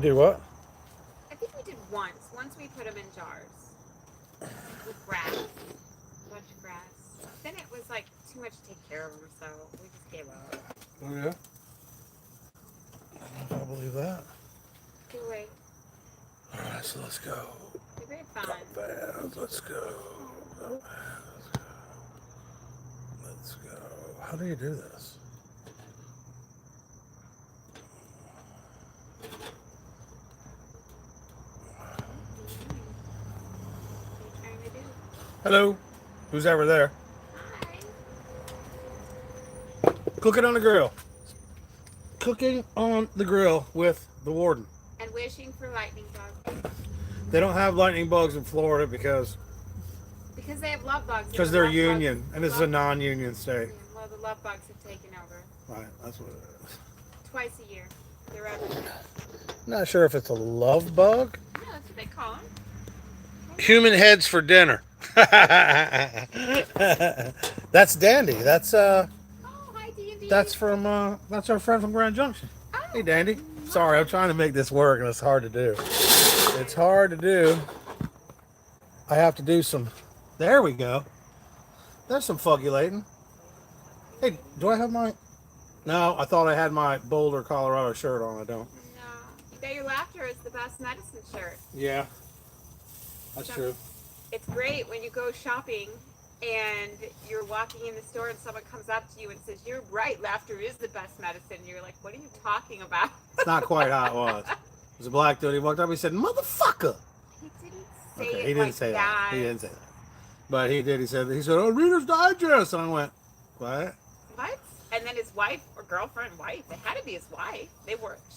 We do what? I think we did once. Once we put them in jars with grass, a bunch of grass. Then it was like too much to take care of them, so we just gave up. Oh yeah. I don't know if I believe that. Do we? All right, so let's go. They're very fun. Fans, let's go. Let's go. Let's go. How do you do this? What are you trying to do? Hello. Who's ever there? Hi. Cooking on the grill. Cooking on the grill with the warden. And wishing for lightning bugs. They don't have lightning bugs in Florida because They have love bugs. they're union, and this is a non-union state. Yeah, well, the love bugs have taken over. Right, that's what it is. Twice a year. They're everywhere. Not sure if it's a love bug. Yeah, that's what they call them. Human heads for dinner. That's Dandy. That's Oh, hi, D&D. that's our friend from Grand Junction. Oh. Hey Dandy. Sorry, I'm trying to make this work and it's hard to do. It's hard to do. I have to do some. There we go. There's some fugulating. Hey, do I have my? No, I thought I had my Boulder, Colorado shirt on. I don't. No. Your laughter is the best medicine shirt. Yeah, that's So- true. It's great when you go shopping and you're walking in the store and someone comes up to you and says, "You're right, laughter is the best medicine." And you're like, "What are you talking about?" It's not quite how it was. It was a black dude. He walked up. He said, "Motherfucker." He didn't say Okay, it he didn't like say that. that. He didn't say that. But he did. He said, "Oh, Reader's Digest," and I went, "What?" What? And then his wife or girlfriend, wife, it had to be his wife.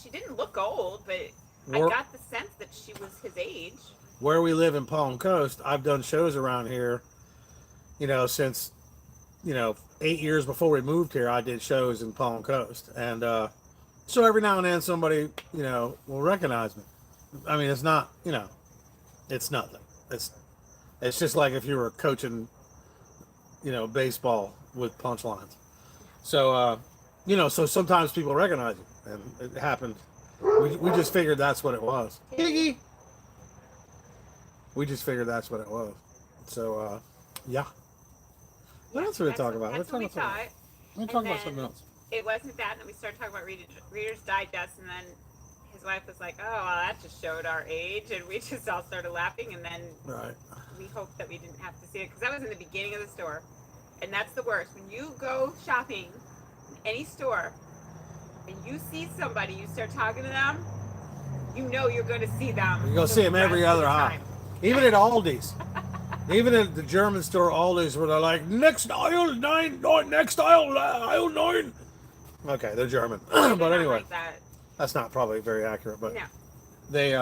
She didn't look old, but Where, I got the sense that she was his age. where we live in Palm Coast, I've done shows around here. Since 8 years before we moved here, I did shows in Palm Coast, and so every now and then somebody will recognize me. I mean, it's not it's nothing. It's just like if you were coaching baseball with punchlines. So so sometimes people recognize you, and it happened. We just figured that's what it was. Higgy. We just figured that's what it was. So yeah. What else are we talking about? That's what we thought. We're talking about something else. It wasn't that, and then we started talking about Reader's Digest, and then his wife was like, "Oh, well, that just showed our age," and we just all started laughing, and then Right. we hoped that we didn't have to see it, because that was in the beginning of the store, and that's the worst. When you go shopping in any store, and you see somebody, you start talking to them, you know you're going to see them. You're gonna see them every other aisle. Even at Aldi's. Even at the German store Aldi's, where they're like, next aisle 9, no, next aisle 9. Okay, they're German. But anyway, Like that. that's not probably very accurate, but No. they You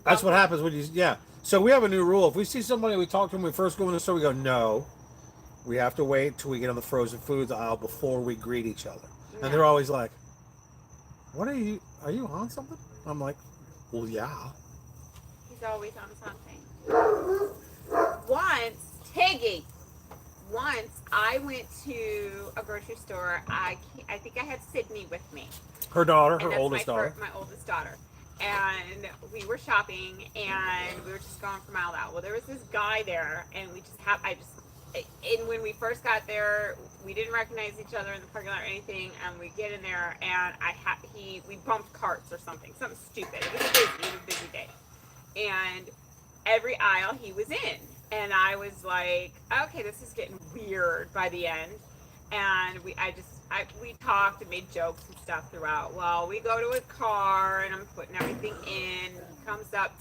that's bump what happens when yeah. So we have a new rule. If we see somebody, we talk to them, we first go in the store, we go, no. We have to wait till we get on the frozen foods aisle before we greet each other. No. And they're always like, what are you on something? I'm like, well, yeah. He's always on something. Once I went to a grocery store. I think I had Sydney with me. Her daughter, And her that's oldest daughter. my oldest daughter. And we were shopping, and we were just going from aisle to aisle. Well, there was this guy there, and we just and when we first got there, we didn't recognize each other in the parking lot or anything. And we get in there, and we bumped carts or something stupid. It was a busy day, and every aisle he was in, and I was like, okay, this is getting weird by the end. And we talked and made jokes and stuff throughout. Well, we go to his car, and I'm putting everything in. He comes up.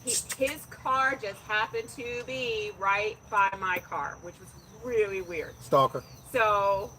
His car just happened to be right by my car, which was really weird. Stalker. So,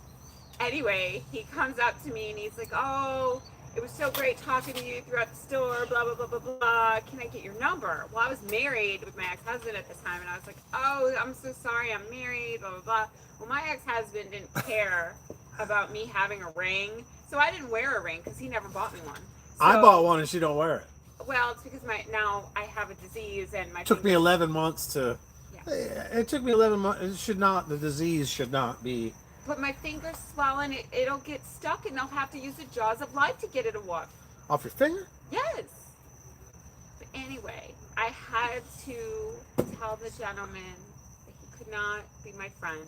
anyway, he comes up to me, and he's like, "Oh, it was so great talking to you throughout the store, blah, blah, blah, blah, blah. Can I get your number?" Well, I was married with my ex-husband at the time, and I was like, "Oh, I'm so sorry, I'm married, blah, blah, blah." Well, my ex-husband didn't care about me having a ring, so I didn't wear a ring because he never bought me one. So, I bought one and she don't wear it. Well, it's because now I have a disease, and my It took me fingers- 11 months to... Yeah. It took me 11 months. The disease should not be... But my fingers swell, and it'll get stuck, and they'll have to use the jaws of life to get it to work. Off your finger? Yes. But anyway, I had to tell the gentleman that he could not be my friend.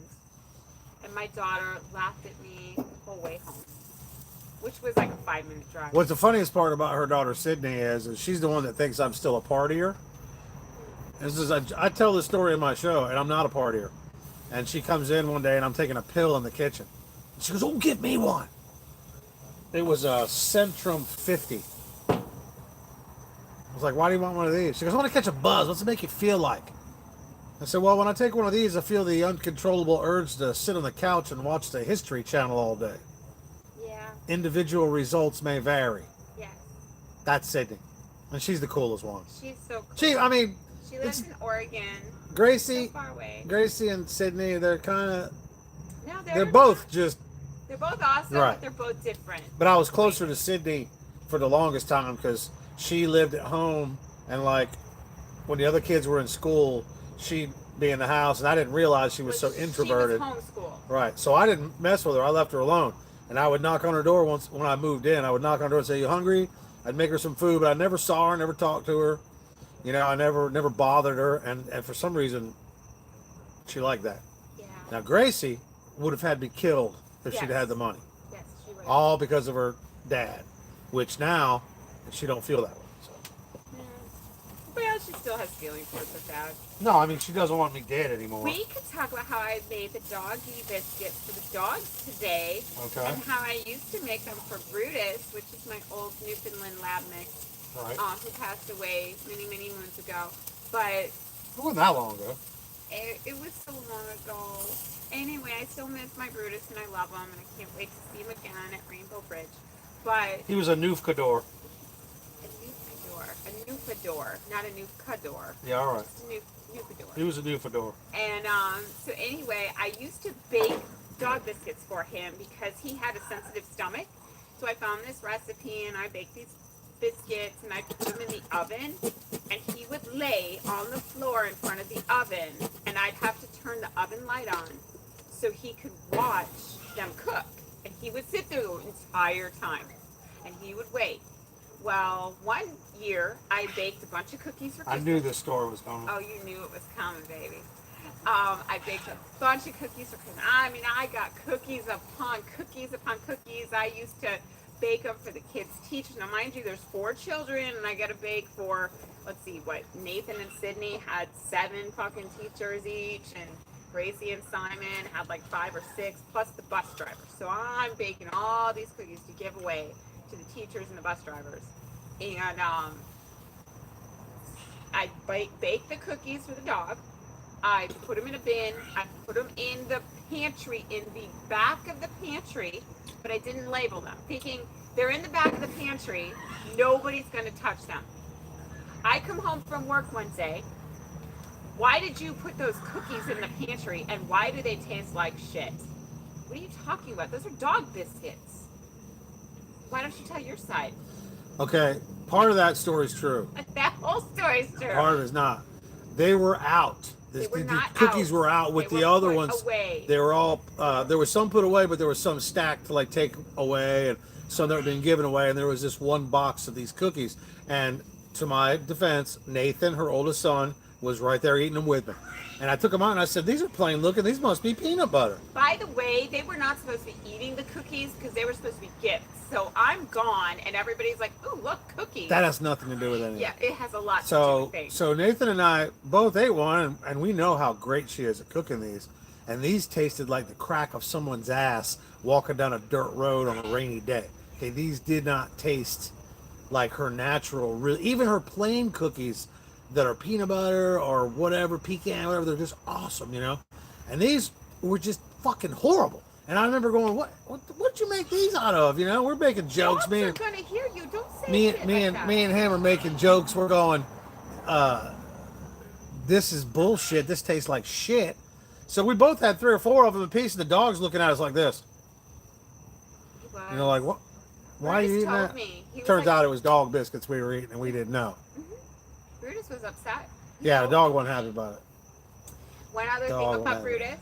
And my daughter laughed at me the whole way home, which was like a 5-minute drive. What's the funniest part about her daughter Sydney is she's the one that thinks I'm still a partier. I tell this story in my show, and I'm not a partier. And she comes in one day, and I'm taking a pill in the kitchen. And she goes, "Oh, give me one." It was a Centrum 50. I was like, "Why do you want one of these?" She goes, "I want to catch a buzz. What's it make you feel like?" I said, "Well, when I take one of these, I feel the uncontrollable urge to sit on the couch and watch the History Channel all day. Yeah. Individual results may vary." Yes. That's Sydney. And she's the coolest one. She's so cool. She lives in Oregon. Gracie, So far away. Gracie and Sydney, they're kind of, No, they're both just, they're both awesome, right. But they're both different. But I was closer to Sydney for the longest time because she lived at home, and like when the other kids were in school, she'd be in the house, and I didn't realize she was so introverted. She was homeschooled. Right. So I didn't mess with her. I left her alone. And I would knock on her door once when I moved in. I would knock on her door and say, "You hungry?" I'd make her some food, but I never saw her, never talked to her. You know, I never bothered her, and for some reason, she liked that. Yeah. Now, Gracie would have had me killed if Yes. she'd had the money. Yes, she would. All because of her dad, which now, she don't feel that way. So. Yeah. Well, she still has feelings towards her dad. No, I mean, she doesn't want me dead anymore. We could talk about how I made the doggy biscuits for the dogs today. Okay. And how I used to make them for Brutus, which is my old Newfoundland lab mix, Right. who passed away many, many moons ago. But It wasn't that long ago. it was so long ago. Anyway, I still miss my Brutus, and I love him, and I can't wait to see him again at Rainbow Bridge. But He was a Newfcador. a Newfador, not a Newfcador. Yeah, all right. Just a Newfador. He was a Newfador. And so anyway, I used to bake dog biscuits for him because he had a sensitive stomach. So I found this recipe, and I baked these biscuits, and I put them in the oven, and he would lay on the floor in front of the oven, and I'd have to turn the oven light on so he could watch them cook. And he would sit there the entire time, and he would wait. Well, one year I baked a bunch of cookies for Christmas. I knew this story was coming. Oh, you knew it was coming, baby. I baked a bunch of cookies for Christmas. I mean, I got cookies upon cookies upon cookies. I used to bake them for the kids' teachers. Now, mind you, there's 4 children, and I got to bake for, let's see, Nathan and Sydney had 7 fucking teachers each, and Gracie and Simon had like 5 or 6, plus the bus driver. So I'm baking all these cookies to give away to the teachers and the bus drivers. And I bake the cookies for the dog. I put them in a bin. I put them in the pantry, in the back of the pantry, but I didn't label them, thinking they're in the back of the pantry. Nobody's going to touch them. I come home from work one day. Why did you put those cookies in the pantry, and why do they taste like shit? What are you talking about? Those are dog biscuits. Why don't you tell your side? Okay, part of that story's true. That whole story's true. Part of it's not. They were out. They were the not cookies out. were out with They the were other put ones. away. They were all. There was some put away, but there was some stacked to like take away, and some that were being given away. And there was this one box of these cookies. And to my defense, Nathan, her oldest son, was right there eating them with me. And I took them out and I said, "These are plain looking. These must be peanut butter." By the way, they were not supposed to be eating the cookies because they were supposed to be gifts. So I'm gone, and everybody's like, "Ooh, look, cookies." That has nothing to do with anything. Yeah, it has a lot to do So, with things. so Nathan and I both ate one, and we know how great she is at cooking these. And these tasted like the crack of someone's ass walking down a dirt road on a rainy day. Okay, these did not taste like her natural, even her plain cookies that are peanut butter or whatever, pecan, whatever, they're just awesome, you know? And these were just fucking horrible. And I remember going, what'd you make these out of? You know, we're making jokes. Dogs are gonna hear you. Don't say Me shit and like me and him are making jokes. We're going, this is bullshit. This tastes like shit. So we both had 3 or 4 of them apiece, and the dog's looking at us like this. that. You know, like, what? Why are you eating that? Turns out it was dog biscuits we were eating, and we didn't know. Brutus was upset. Yeah, the dog wasn't happy about it. One other Dog thing wasn't about happy. Brutus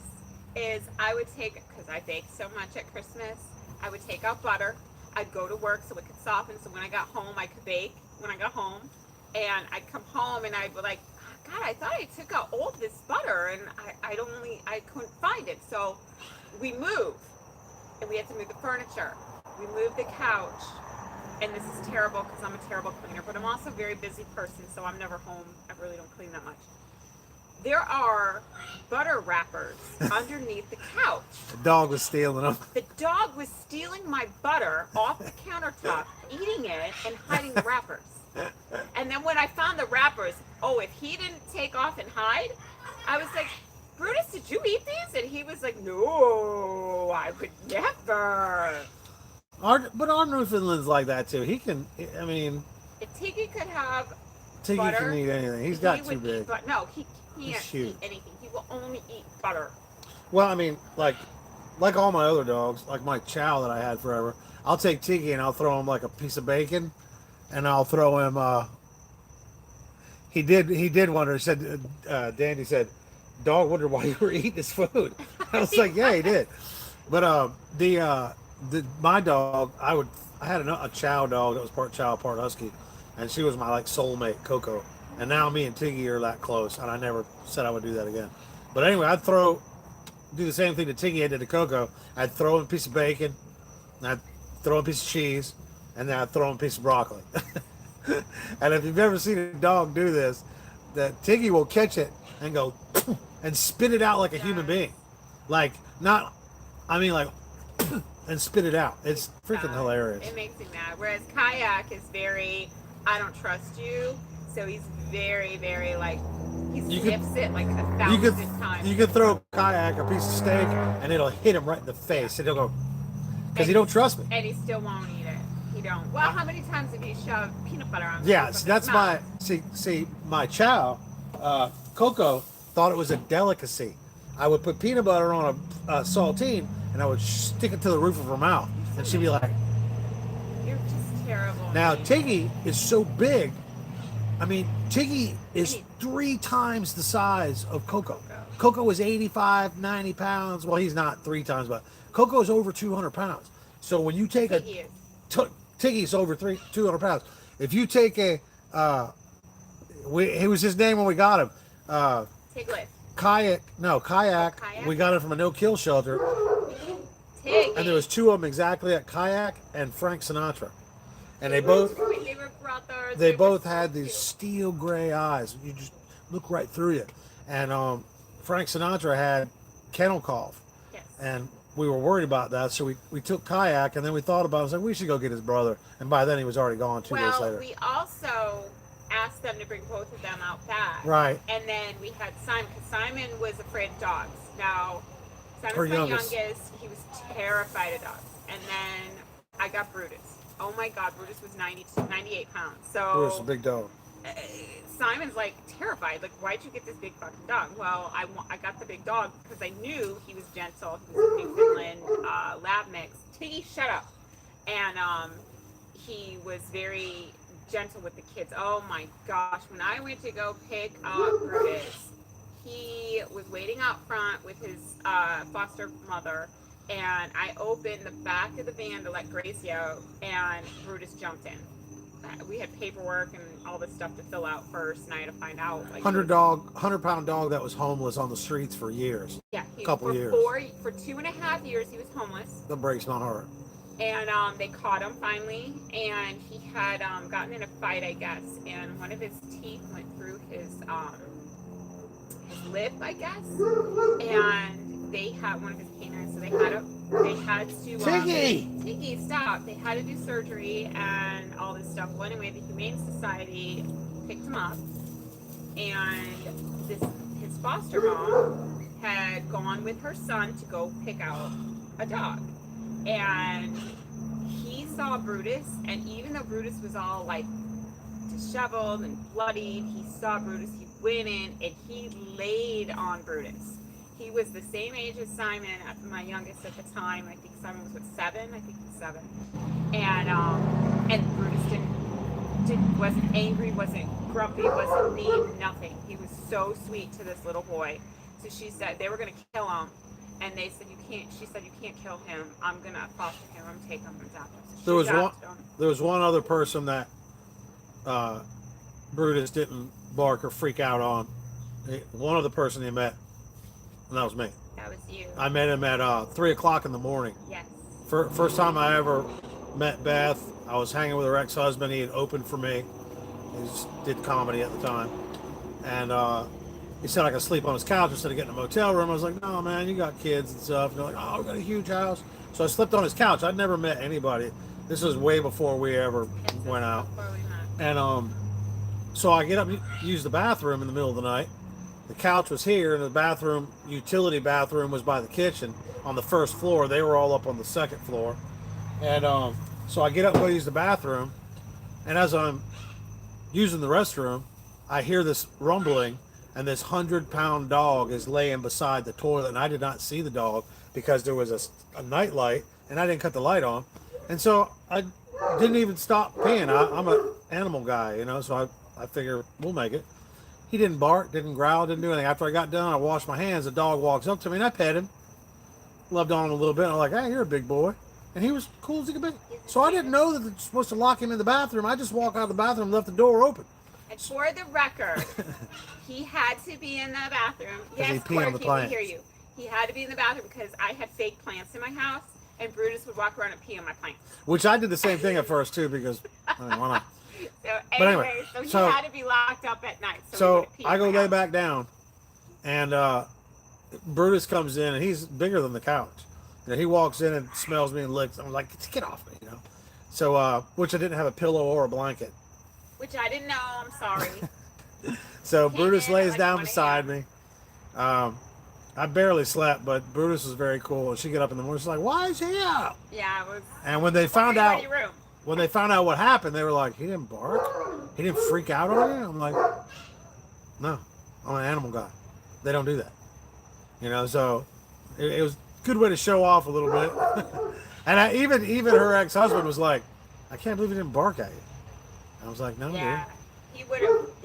is I would take, because I bake so much at Christmas, I would take out butter. I'd go to work so it could soften. So when I got home, I could bake when I got home. And I'd come home and I'd be like, God, I thought I took out all this butter and I couldn't find it. So we moved and we had to move the furniture. We moved the couch. And this is terrible because I'm a terrible cleaner, but I'm also a very busy person, so I'm never home. I really don't clean that much. There are butter wrappers underneath the couch. The dog was stealing them. The dog was stealing my butter off the countertop, eating it, and hiding the wrappers. And then when I found the wrappers, if he didn't take off and hide, I was like, Brutus, did you eat these? And he was like, no, I would never. But our Newfoundland's like that too. He can, I mean... If Tiggy could have Tiggy butter, can eat anything. He's got too big. No, he can't eat anything. He will only eat butter. Well, I mean, like all my other dogs, like my Chow that I had forever, I'll take Tiggy and I'll throw him like a piece of bacon, and I'll throw him, he did wonder, he said, Dandy said, dog wondered why you were eating his food. I was like, yeah, he did. But my dog, I had a Chow dog that was part Chow, part Husky, and she was my like soulmate, Coco. And now me and Tiggy are that close, and I never said I would do that again. But anyway, I'd do the same thing that Tiggy did to Coco. I'd throw in a piece of bacon, and I'd throw in a piece of cheese, and then I'd throw in a piece of broccoli. And if you've ever seen a dog do this, that Tiggy will catch it and go and spit it out like a human being, like and spit it out. It's freaking hilarious. It makes me mad. Whereas Kayak is very, I don't trust you. So he's very, very like, he sniffs it like 1,000 times. You could throw Kayak a piece of steak and it'll hit him right in the face. And he'll go, because he don't trust me. And he still won't eat it. He don't. Well, how many times have you shoved peanut butter on him? Yeah, so that's my, see, my Chow, Coco, thought it was a delicacy. I would put peanut butter on a saltine and I would stick it to the roof of her mouth. And she'd be like, you're just terrible. Now, Tiggy is so big. I mean, Tiggy is 3 times the size of Coco. Coco is 85, 90 pounds. Well, he's not 3 times, but Coco is over 200 pounds. So when you take Tiggy's over 200 pounds. If you take it was his name when we got him. Tiglet. Kayak. Kayak. We got him from a no-kill shelter. Tiggy. And there was 2 of them exactly at Kayak and Frank Sinatra. And they both had these steel gray eyes. You just look right through you. And Frank Sinatra had kennel cough. Yes. And we were worried about that, so we took Kayak, and then we thought about it. I was like, we should go get his brother. And by then he was already gone 2 days later. Well, we also asked them to bring both of them out back. Right. And then we had Simon, because Simon was afraid of dogs. Now, Simon's my youngest. He was terrified of dogs. And then I got Brutus. Oh my God, Brutus was 98 pounds. So Brutus is a big dog. Simon's like terrified. Like, why'd you get this big fucking dog? Well, I got the big dog because I knew he was gentle. He was a Newfoundland lab mix. Tiggy, shut up. And he was very gentle with the kids. Oh my gosh, when I went to go pick up Brutus, he was waiting out front with his foster mother. And I opened the back of the van to let Gracie out, and Brutus jumped in. We had paperwork and all this stuff to fill out first, and I had to find out. Like, 100-pound dog that was homeless on the streets for years. Yeah, couple years. For 2.5 years, he was homeless. That breaks my heart. And they caught him finally, and he had gotten in a fight, I guess, and one of his teeth went through his lip, I guess, and they had one of his canines, so they had to Tiggy, stop. They had to do surgery and all this stuff. Well, anyway, the Humane Society picked him up, and his foster mom had gone with her son to go pick out a dog, and he saw Brutus, and even though Brutus was all like disheveled and bloodied, he saw Brutus. He went in and he laid on Brutus. He was the same age as Simon, my youngest at the time. I think Simon was 7. I think he was 7. And Brutus wasn't angry, wasn't grumpy, wasn't mean, nothing. He was so sweet to this little boy. So she said they were going to kill him. and they said you can't. She said you can't kill him. I'm gonna foster him. I'm taking him and adopt him. So There was one. adopted him. There was one other person that Brutus didn't bark or freak out on. One other person he met, and that was me. That was you. I met him at 3 o'clock in the morning. Yes. First time I ever met Beth, I was hanging with her ex-husband. He had opened for me. He just did comedy at the time. And he said I could sleep on his couch instead of getting a motel room. I was like, no, man, you got kids and stuff. And they're like, oh, we got a huge house. So I slept on his couch. I'd never met anybody. This was way before we ever went out. Before we met. And so I get up and use the bathroom in the middle of the night. The couch was here, and the bathroom, utility bathroom, was by the kitchen on the first floor. They were all up on the second floor. And so I get up and go use the bathroom. And as I'm using the restroom, I hear this rumbling, and this 100-pound dog is laying beside the toilet. And I did not see the dog because there was a night light, and I didn't cut the light on. And so I didn't even stop peeing. I'm an animal guy, you know, so I figure we'll make it. He didn't bark, didn't growl, didn't do anything. After I got done, I washed my hands. The dog walks up to me, and I pet him. Loved on him a little bit. And I'm like, hey, you're a big boy. And he was cool as he could be. So I didn't know that they're supposed to lock him in the bathroom. I just walked out of the bathroom and left the door open. And for the record, he had to be in the bathroom. Yes, he peed on the Corky, we plants. hear you. He had to be in the bathroom because I had fake plants in my house, and Brutus would walk around and pee on my plants. Which I did the same thing at first, too, because I didn't want to. So But anyway, anyway, so he so- had to be locked up at night. So, he So would pee I in go my lay house. back down, and Brutus comes in, and he's bigger than the couch. You know, he walks in and smells me and licks. I'm like, get off me, you know. So, which I didn't have a pillow or a blanket. Which I didn't know. I'm sorry. So Came Brutus in at lays like down 1 beside me. I barely slept, but Brutus was very cool. And she get up in the morning, she's like, why is he up? Yeah, it was. And when they found Ready, out, ready, room. when they found out what happened, they were like, he didn't bark? He didn't freak out on you? I'm like, no, I'm an animal guy. They don't do that. You know, so it was a good way to show off a little bit. And even her ex-husband was like, I can't believe he didn't bark at you. I was like, no, Yeah, dude.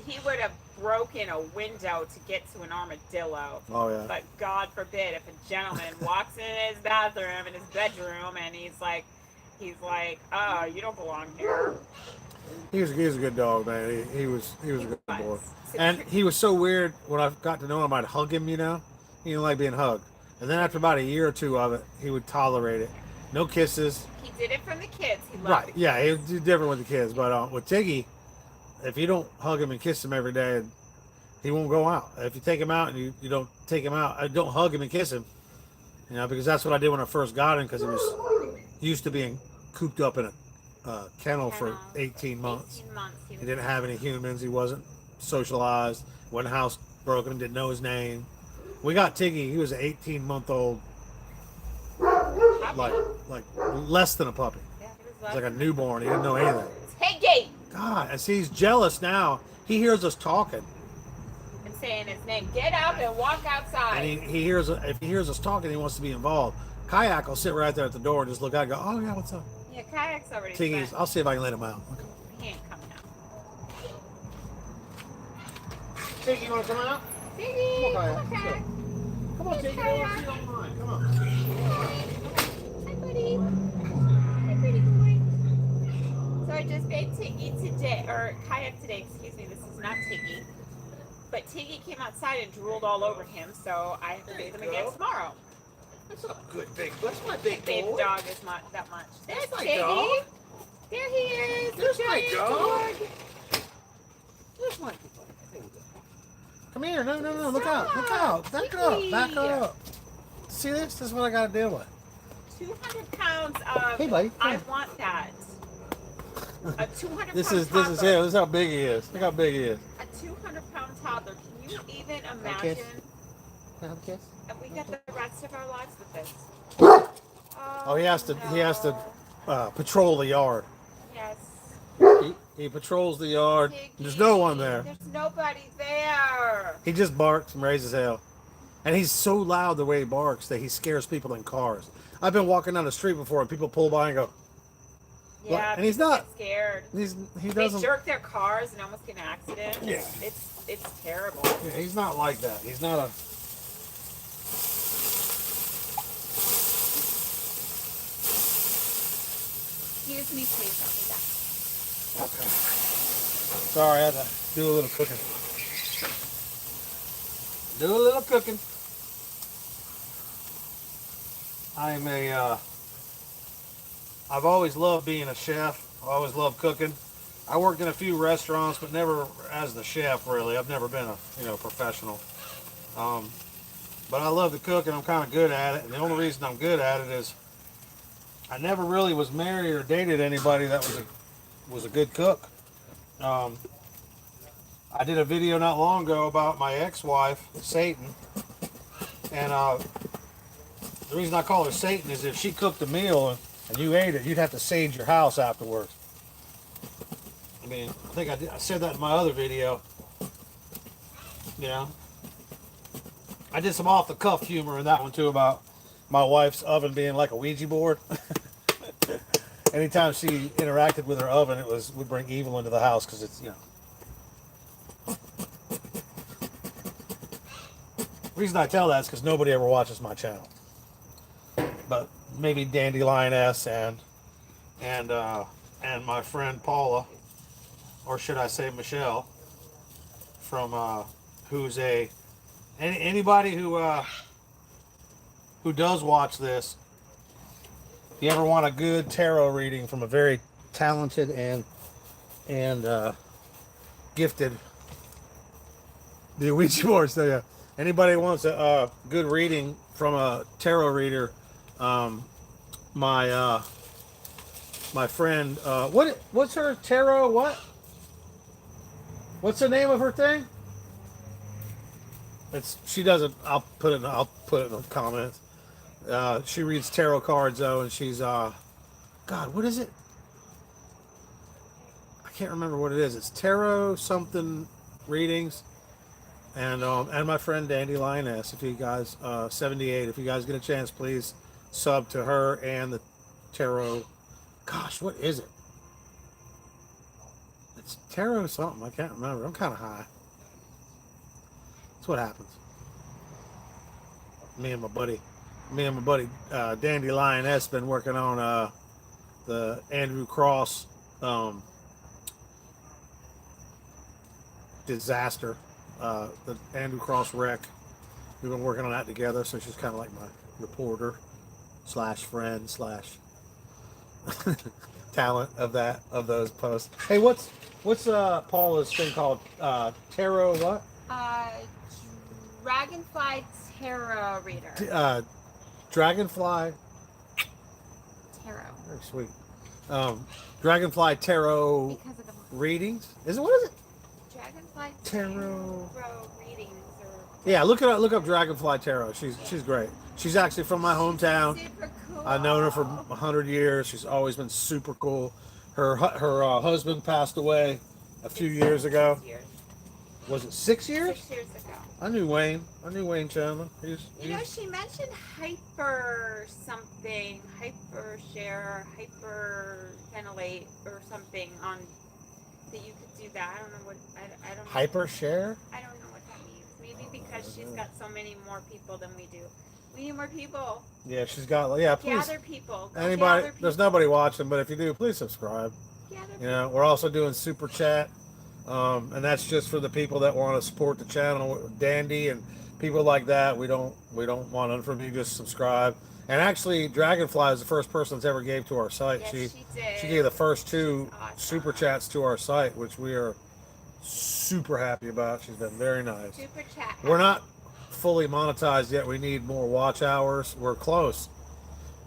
he would have broken a window to get to an armadillo. Oh, yeah. But God forbid if a gentleman walks in his bathroom in his bedroom and he's like, oh, you don't belong here. He was a good dog, man. He was a good boy. So And he was so weird when I got to know him, I'd hug him, you know. He didn't like being hugged. And then after about a year or two of it, he would tolerate it. No kisses. he did it from the kids. He loved Right. the kids. Yeah, he would do different with the kids. But with Tiggy, if you don't hug him and kiss him every day, he won't go out. If you take him out and you don't take him out, don't hug him and kiss him. You know, because that's what I did when I first got him, because he was used to being cooped up in a kennel for 18 months. 18 months. He didn't have any humans. He wasn't socialized. Wasn't housebroken. Didn't know his name. We got Tiggy. He was an 18-month-old, like less than a puppy. Yeah, he was He was like a newborn. He didn't know anything. Tiggy! God, and see, he's jealous now. He hears us talking, And saying his name. Get up and walk outside. and he hears, if he hears us talking, he wants to be involved. Kayak will sit right there at the door and just look out and go, oh yeah, what's up? Yeah, Kayak's already Tiggy's. spent. I'll see if I can let him out. Okay. He ain't coming out. Tiggy, you want to come out? Tiggy! Come on, Come on, Kayak. Kayak. Come on, Tiggy. Kayak. Don't mind. Come on. Hi, buddy. Hi, pretty boy. So I just made Tiggy today, or Kayak today, excuse me. This is not Tiggy. But Tiggy came outside and drooled all over him, so I have to bathe him again tomorrow. That's a good big. That's my big Babe boy. dog is not that much. There's my Tiggy. dog. There he is. There's the my giant dog. There's my. Come here. No. Look out. Look out. Back up. Back up. See this? This is what I got to deal with. 200 pounds of. Hey, buddy. I want that. A 200 This pound is toddler. him. This is how big he is. Look how big he is. A 200-pound toddler. Can you even Okay. imagine? Can I have a kiss? And we got the rest of our lives with this. Oh, he has to. He has to patrol the yard. Yes. He patrols the yard. Piggy. There's no one there. There's nobody there. He just barks and raises hell. And he's so loud the way he barks that he scares people in cars. I've been walking down the street before and people pull by and go, Yeah. and he's people not. get scared. he They doesn't. jerk their cars and almost get in accidents. Yeah. It's terrible. Yeah, he's not like that. He's not a. Excuse me, please. I'll be back. Okay. Sorry, I had to do a little cooking. Do a little cooking. I'm I've always loved being a chef. I always loved cooking. I worked in a few restaurants, but never as the chef, really. I've never been a, professional. But I love to cook, and I'm kind of good at it. And the only reason I'm good at it is I never really was married or dated anybody that was a good cook. I did a video not long ago about my ex-wife, Satan, and the reason I call her Satan is if she cooked a meal and you ate it, you'd have to sage your house afterwards. I mean, I think I said that in my other video. I did some off-the-cuff humor in that one too about my wife's oven being like a Ouija board. Anytime she interacted with her oven, would bring evil into the house because it's, The reason I tell that is because nobody ever watches my channel. But maybe Dandelion-S and my friend Paula, or should I say Michelle, from who's anybody who does watch this. If you ever want a good tarot reading from a very talented and gifted, the Ouija board. So yeah, anybody wants a good reading from a tarot reader, my friend, what's her tarot? What's the name of her thing? She doesn't. I'll put it in the comments. She reads tarot cards though, and she's God, what is it? I can't remember what it is. It's tarot something readings, and my friend Dandelion-S. If you guys 78, if you guys get a chance, please sub to her and the tarot. Gosh, what is it? It's tarot something. I can't remember. I'm kind of high. That's what happens. Me and my buddy Dandelion-S been working on the Andrew Cross disaster, the Andrew Cross wreck. We've been working on that together, so she's kind of like my reporter / friend / talent of those posts. Hey, what's Paula's thing called? Tarot what? Dragonfly Tarot Reader. Dragonfly Tarot. Very sweet. Dragonfly Tarot readings. What is it? Dragonfly Tarot readings. Yeah, look up Dragonfly Tarot. She's great. She's actually from my hometown. Super cool. I've known her for 100 years. She's always been super cool. Her husband passed away a few years ago. 6 years. Was it 6 years? 6 years ago. I knew Wayne Chandler. She mentioned hyper something, hyper share, hyper ventilate or something on that you could do that. I don't know what I don't know. Hyper share? I don't know what that means. Maybe because she's got so many more people than we do. We need more people. Yeah, she's got please. Gather people. Anybody? Gather people. There's nobody watching, but if you do, please subscribe. We're also doing super chat. And that's just for the people that want to support the channel, Dandy and people like that. We don't want none from you. Just subscribe. And actually, Dragonfly is the first person that's ever gave to our site. Yes, she did. She gave the first 2 awesome. super chats to our site, which we are super happy about. She's been very nice. Super chat. We're not fully monetized yet. We need more watch hours. We're close,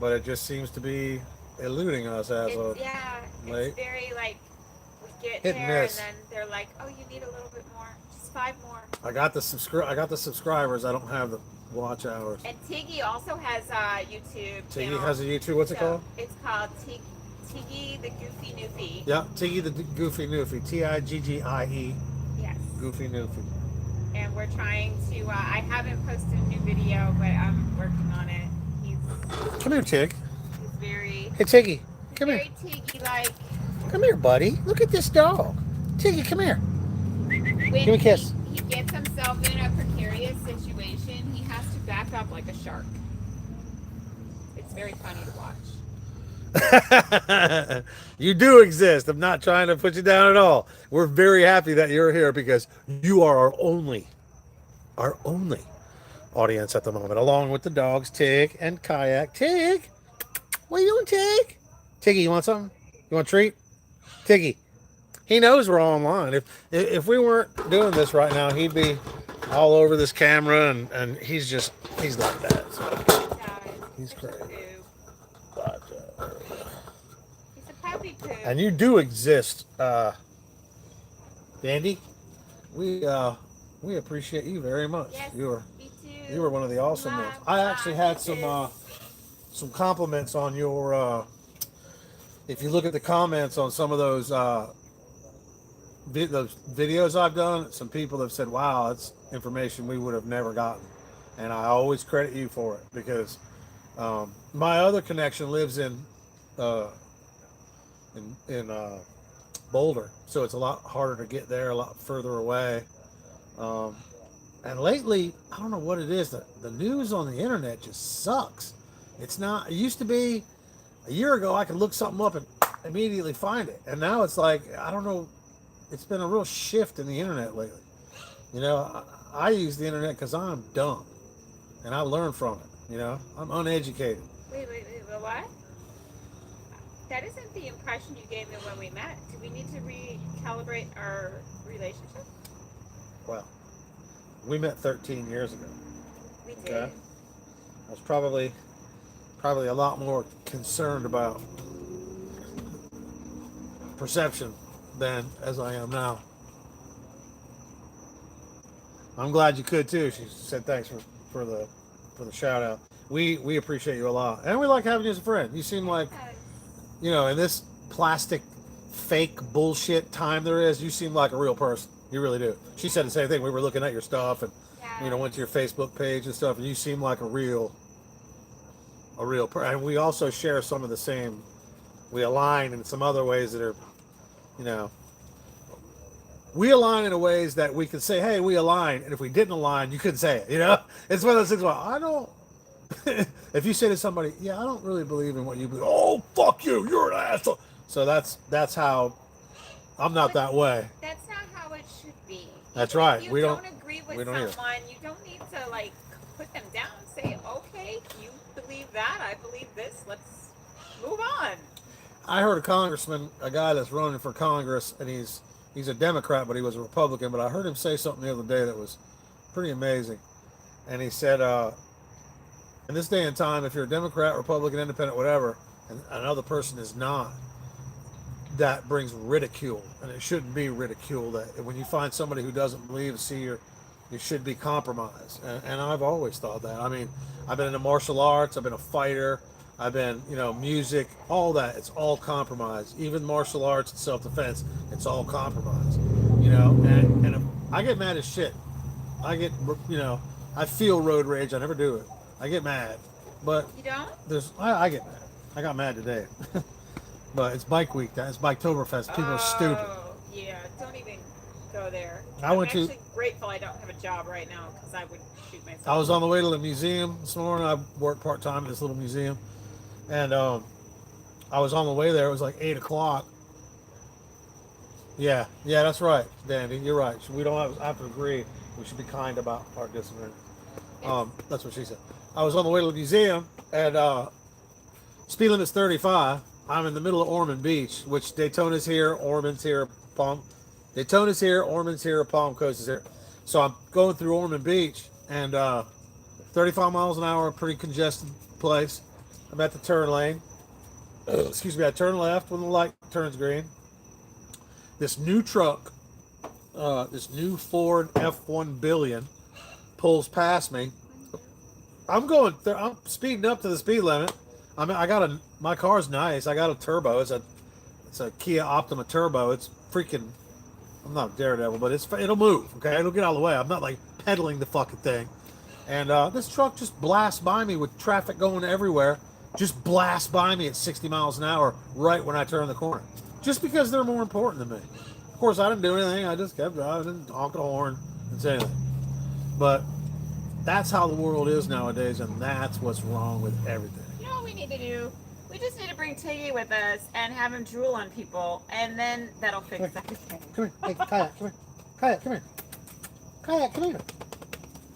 but it just seems to be eluding us as of late. It's very like. Get Hit there and then they're like, oh, you need a little bit more, just 5 more. I got the subscribers. I don't have the watch hours. And Tiggy also has a YouTube Tiggy channel. has a YouTube. What's it called? It's called Tiggy the Goofy Newfie. Yeah, Tiggy the Goofy Newfie. TIGGIE. Yes. Goofy Newfie. And we're trying to. I haven't posted a new video, but I'm working on it. Come here, Tig. He's very. Hey, Tiggy. Come very here. Tiggy-like. Come here, buddy. Look at this dog. Tiggy, come here. When Give me a kiss. He gets himself in a precarious situation, he has to back up like a shark. It's very funny to watch. You do exist. I'm not trying to put you down at all. We're very happy that you're here because you are our only audience at the moment, along with the dogs, Tig and Kayak. Tig, what are you doing, Tig? Tiggy, you want something? You want a treat? Tiggy, he knows we're online. If we weren't doing this right now, he'd be all over this camera, and he's like that. So he's crazy. But, he's a puppy poo. and you do exist, Dandy. We appreciate you very much. Yes, You me too. were one of the awesome ones. I actually had some compliments on your. If you look at the comments on some of those videos I've done, some people have said, "Wow, that's information we would have never gotten," and I always credit you for it because my other connection lives in Boulder, so it's a lot harder to get there, a lot further away. And lately, I don't know what it is. The news on the internet just sucks. It's not. It used to be a year ago I could look something up and immediately find it, and now it's like I don't know. It's been a real shift in the internet lately. You know, I use the internet because I'm dumb, and I learn from it. You know, I'm uneducated. Wait, what? That isn't the impression you gave me when we met. Do we need to recalibrate our relationship? Well, we met 13 years ago. We did. Okay. I was probably a lot more concerned about perception than as I am now. I'm glad you could too. She said thanks for the shout out. We appreciate you a lot, and we like having you as a friend. You seem like, you know, in this plastic fake bullshit time there is, you seem like a real person. You really do. She said the same thing. We were looking at your stuff and you know, went to your Facebook page and stuff, and you seem like a real person. And we also share some of the same. We align in some other ways that are, you know, we align in a ways that we can say, hey, we align, and if we didn't align, you couldn't say it. You know, it's one of those things. Well, I don't. If you say to somebody, yeah, I don't really believe in what you believe. Oh, fuck you, you're an asshole. So that's how. I'm not that way. That's not how it should be. That's right. If you don't agree with someone, you don't need to like put them down. Say, okay, you believe that, I believe this. Let's move on. I heard a congressman, a guy that's running for Congress, and he's a Democrat, but he was a Republican. But I heard him say something the other day that was pretty amazing. And he said, in this day and time, if you're a Democrat, Republican, Independent, whatever, and another person is not, that brings ridicule, and it shouldn't be ridicule. That when you find somebody who doesn't believe, you should be compromised. And I've always thought that. I mean, I've been into martial arts, I've been a fighter, I've been, you know, music, all that. It's all compromise. Even martial arts and self-defense, it's all compromise. You know, and if I get mad as shit. I get, you know, I feel road rage. I never do it. I get mad, but you don't. I get mad. I got mad today. But it's bike week. It's Biketoberfest. People are stupid. Yeah, don't even go there. I'm actually grateful I don't have a job right now because I would shoot myself. I was on the way to the museum this morning. I work part-time at this little museum. And I was on the way there. It was like 8 o'clock. Yeah, that's right, Dandy. You're right. We don't have to agree. We should be kind about our disagreement. That's what she said. I was on the way to the museum, and speed limit's 35. I'm in the middle of Ormond Beach, which Daytona's here, Ormond's here, Daytona's here, Ormond's here, Palm Coast is here. So I'm going through Ormond Beach, and 35 miles an hour, pretty congested place. I'm at the turn lane. Excuse me, I turn left when the light turns green. This new truck, this new Ford F1 Billion, pulls past me. I'm speeding up to the speed limit. I mean, my car's nice. I got a turbo. It's a Kia Optima turbo. It's freaking. I'm not a daredevil, but it'll move. Okay, it'll get out of the way. I'm not like pedaling the fucking thing. And this truck just blasts by me with traffic going everywhere. Just blasts by me at 60 miles an hour right when I turn the corner. Just because they're more important than me. Of course, I didn't do anything. I just kept driving and honked the horn and say anything. But that's how the world is nowadays, and that's what's wrong with everything. You know what we need to do? We just need to bring Tiggy with us and have him drool on people, and then that'll fix Come everything. Come here. Hey, Kayak, come here. Kayak, come here. Kayak, come here.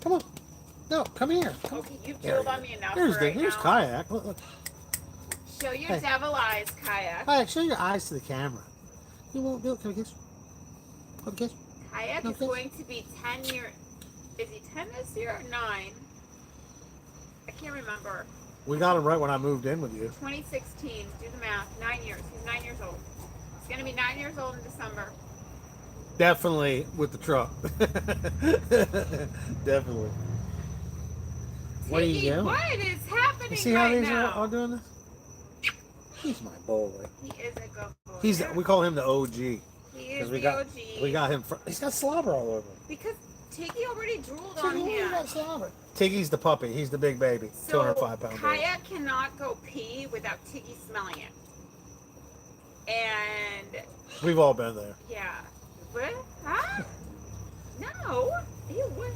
Come on. No, come here. Come Okay, you've There drooled you on go. me enough Here's for the right here's now. Kayak. Look, look. Show your Hey. devil eyes, Kayak. Kayak, show your eyes to the camera. You won't do it. Can we kiss? Can we kiss? Kayak No is kiss? going to be 10 years. Is he 10 this year or 9? I can't remember. We got him right when I moved in with you. 2016. Do the math. 9 years. He's 9 years old. He's going to be 9 years old in December. Definitely with the truck. Definitely. What are you Tiggy, doing? what is happening You see how right these now? are all doing this? He's my boy. He is a good boy. He's we call him the OG He is we the got OG. we got him. He's got slobber all over him. Because Tiggy already drooled on Tiggy, him. got slobber. Tiggy's the puppy. He's the big baby. So 205 pound baby. Kayak cannot go pee without Tiggy smelling it. And We've all been there. yeah. What? Huh? No. Ew, what?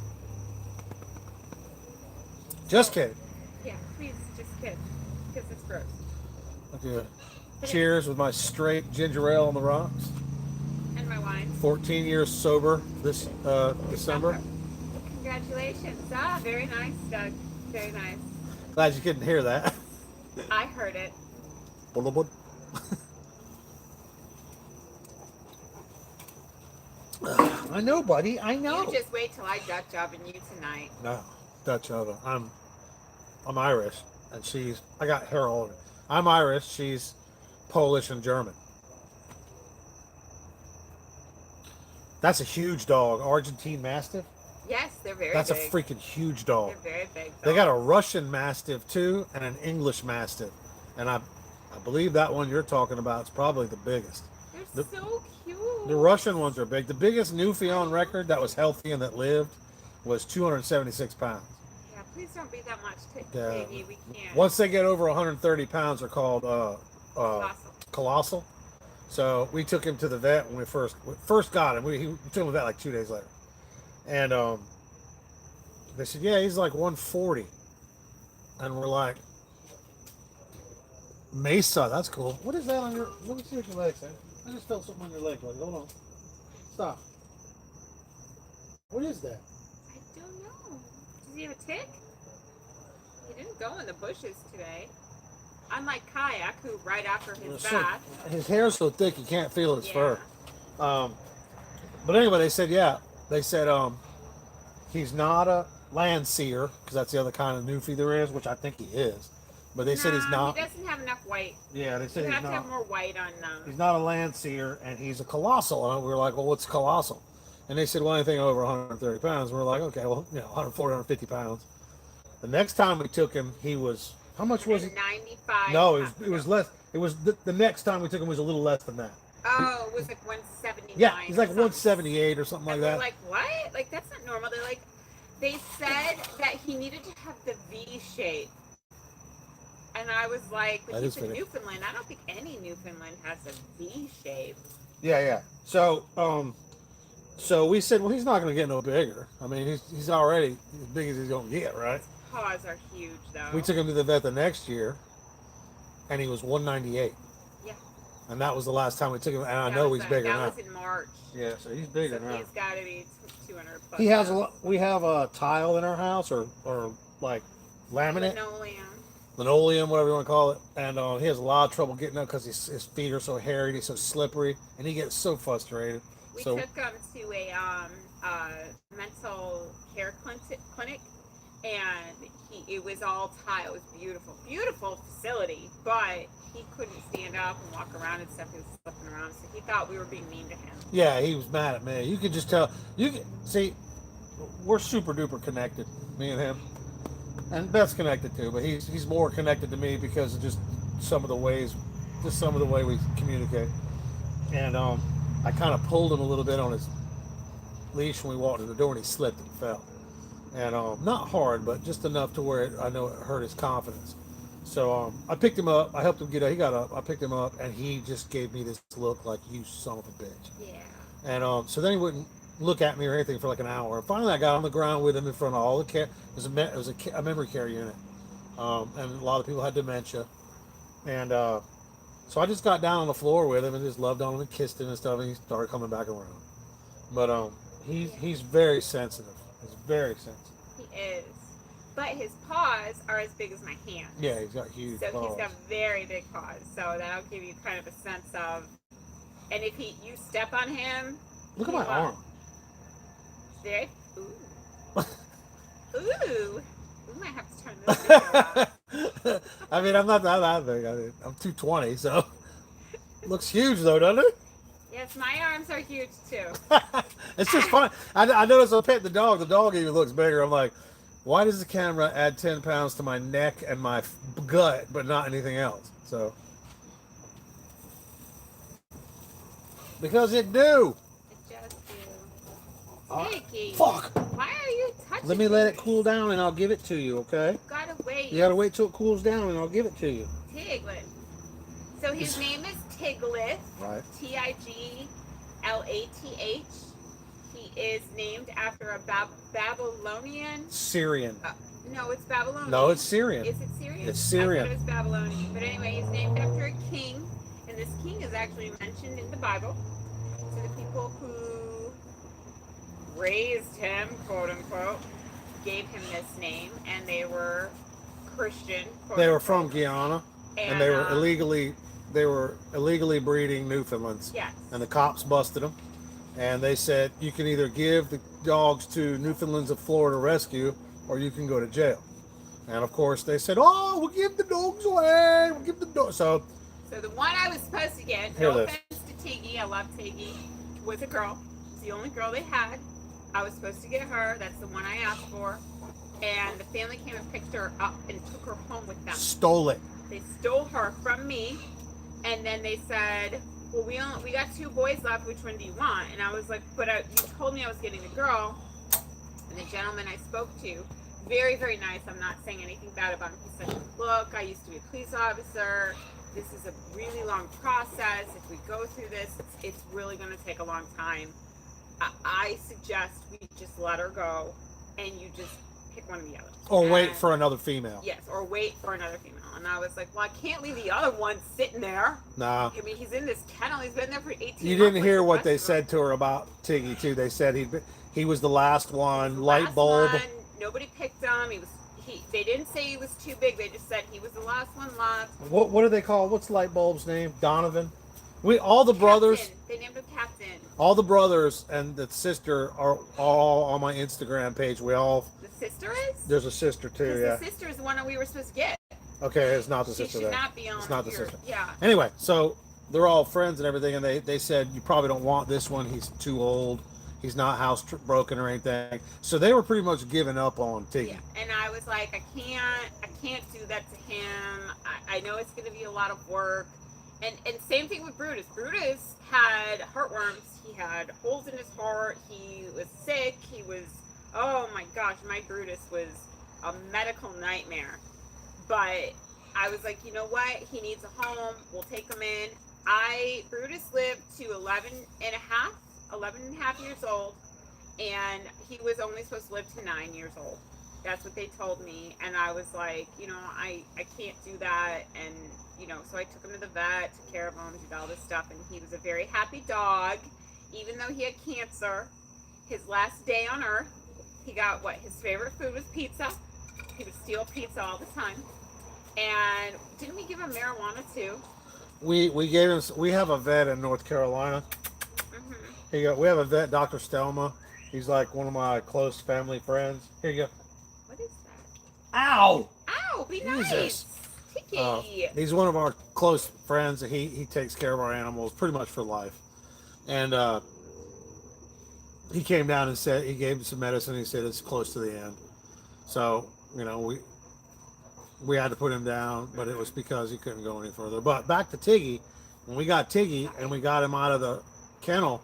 Just kidding. Yeah, please just kid. Because it's gross. Okay. Cheers with my straight ginger ale on the rocks. And my wine. 14 years sober this December. Congratulations. Ah, very nice, Doug. Very nice. Glad you couldn't hear that. I heard it. I know, buddy. I know. You just wait till I Dutch oven you tonight. No, Dutch oven. I'm Irish, and I got hair all over. I'm Irish. She's Polish and German. That's a huge dog, Argentine Mastiff. Yes, they're very That's big. a freaking huge dog. They're very big. They got a dogs. Russian Mastiff too, and an English Mastiff, and I believe that one you're talking about is probably the biggest. They're so cute. The Russian ones are big. The biggest Newfie on record that was healthy and that lived was 276 pounds. Yeah, please don't be that much, Yeah. Tiggy. We can't. Once they get over 130 pounds, they're called Colossal. colossal. So we took him to the vet when we first got him. We took him to the vet like 2 days later, and they said, yeah, he's like 140, and we're like, Mesa, that's cool. What is that on your? Let me see what your leg says. I just felt something on your leg, buddy. Hold on. Stop. What is that? I don't know. Does he have a tick? He didn't go in the bushes today. Unlike Kayak, who right after his bath. His hair's so thick you can't feel his Yeah. fur. But anyway, they said, he's not a Landseer, because that's the other kind of Newfie there is, which I think he is. But they said he's not. He doesn't have enough white. Yeah, they said You he's have to have not. more white on them. He's not a Landseer, and he's a colossal. And we were like, well, what's colossal? And they said, well, anything over 130 pounds. And we're like, okay, well, 140, 150 pounds. The next time we took him, he was, how much was he? 95. No, it was less. It was the next time we took him was a little less than that. Oh, it was like 179. Yeah, he's like or something. 178 or something like And we're that. like, what? Like, that's not normal. They're like, they said that he needed to have the V shape. And I was like, but That he's is a fitting. Newfoundland. I don't think any Newfoundland has a V shape. Yeah. So we said, well, he's not going to get no bigger. I mean, he's already as big as he's going to get, right? Paws are huge, though. We took him to the vet the next year, and he was 198. Yeah. And that was the last time we took him, and I That know was he's a- bigger that now. was in March. Yeah, so he's bigger So now. he's got to be 200 plus. He has pounds. we have a tile in our house, or like laminate, linoleum, whatever you want to call it, and he has a lot of trouble getting up because his feet are so hairy, and he's so slippery, and he gets so frustrated. We So took him to a mental care clinic, and it was all tile. It was beautiful facility, but he couldn't stand up and walk around and stuff. He was slipping around, so he thought we were being mean to him. yeah, he was mad at me. You could just tell. You can see, we're super duper connected, me and him, and Beth's connected too. But he's more connected to me because of just some of the way we communicate. And I kind of pulled him a little bit on his leash when we walked in the door, and he slipped and fell. And not hard, but just enough to where I know it hurt his confidence. So I picked him up. I helped him get up. He got up. I picked him up, and he just gave me this look like, you son of a bitch. Yeah. And so then he wouldn't look at me or anything for like an hour. And finally, I got on the ground with him in front of all the care. It was a memory care unit, and a lot of people had dementia. And so I just got down on the floor with him and just loved on him and kissed him and stuff, and he started coming back around. But he's very sensitive. He's very sensitive. He is. But his paws are as big as my hand. Yeah, he's got huge So paws. he's got very big paws. So that'll give you kind of a sense of. And if you step on him. Look at my arm. There. Ooh. Ooh. We might have to turn this video off. I mean, I'm not that big. I mean, I'm 220, so looks huge though, doesn't it? Yes, my arms are huge too. It's just funny. I noticed I pet the dog. The dog even looks bigger. I'm like, why does the camera add 10 pounds to my neck and my gut, but not anything else? So, because it do. It just do. Mickey. Fuck. Why are you touching Let me let it cool down and I'll give it to you, okay? You gotta wait. You gotta wait till it cools down and I'll give it to you. Tiglet. So his name is Tiglath. Right. Tiglath. He is named after a Babylonian. Syrian. No, it's Babylonian. No, it's Syrian. Is it Syrian? It's Syrian. I thought it was Babylonian. But anyway, he's named after a king. And this king is actually mentioned in the Bible. So the people who raised him, quote unquote, gave him this name. And they were Christian. They were from Guyana. And they were illegally breeding Newfoundlands. Yes. And the cops busted them. And they said, you can either give the dogs to Newfoundlands of Florida Rescue or you can go to jail. And of course they said, oh, we'll give the dogs away. We'll give the dogs. So the one I was supposed to get, no offense to Tiggy, I love Tiggy, was a girl. It's the only girl they had. I was supposed to get her. That's the one I asked for. And the family came and picked her up and took her home with them. Stole it. They stole her from me. And then they said, well, we got 2 boys left. Which one do you want? And I was like, but you told me I was getting the girl. And the gentleman I spoke to, very, very nice. I'm not saying anything bad about him. He said, look, I used to be a police officer. This is a really long process. If we go through this, it's really going to take a long time. I suggest we just let her go and you just pick one of the others. Or wait for another female. Yes, or wait for another female. And I was like, well, I can't leave the other one sitting there. Nah. I mean, he's in this kennel. He's been there for 18 months. You didn't hear what they said to her about Tiggy, too. They said he was the last one, light bulb. Nobody picked him. They didn't say he was too big. They just said he was the last one left. What do they call? What's light bulb's name? Donovan. All the brothers. They named him Captain. All the brothers and the sister are all on my Instagram page. The sister is? There's a sister too. Yeah. The sister is the one that we were supposed to get. Okay, it's not the she sister. She should not be on. It's not here. the sister. Yeah. Anyway, so they're all friends and everything, and they said you probably don't want this one. He's too old. He's not broken or anything. So they were pretty much giving up on Tiggy. Yeah, and I was like, I can't do that to him. I know it's going to be a lot of work. And same thing with Brutus. Brutus had heartworms. He had holes in his heart. He was sick. Oh my gosh, my Brutus was a medical nightmare. But I was like, you know what? He needs a home. We'll take him in. Brutus lived to 11 and a half years old, and he was only supposed to live to 9 years old. That's what they told me. And I was like, I can't do that. And, so I took him to the vet, took care of him, did all this stuff. And he was a very happy dog, even though he had cancer. His last day on earth, he got his favorite food was pizza. He would steal pizza all the time. And didn't we give him marijuana too? We gave him. We have a vet in North Carolina. Here you go. We have a vet, Dr. Stelma. He's like one of my close family friends. Here you go. What is that? Ow! Ow! Be Jesus. nice. Tiki. He's one of our close friends. He takes care of our animals pretty much for life. And he came down and said he gave him some medicine. He said it's close to the end. So we had to put him down, but it was because he couldn't go any further. But back to Tiggy. When we got Tiggy and we got him out of the kennel,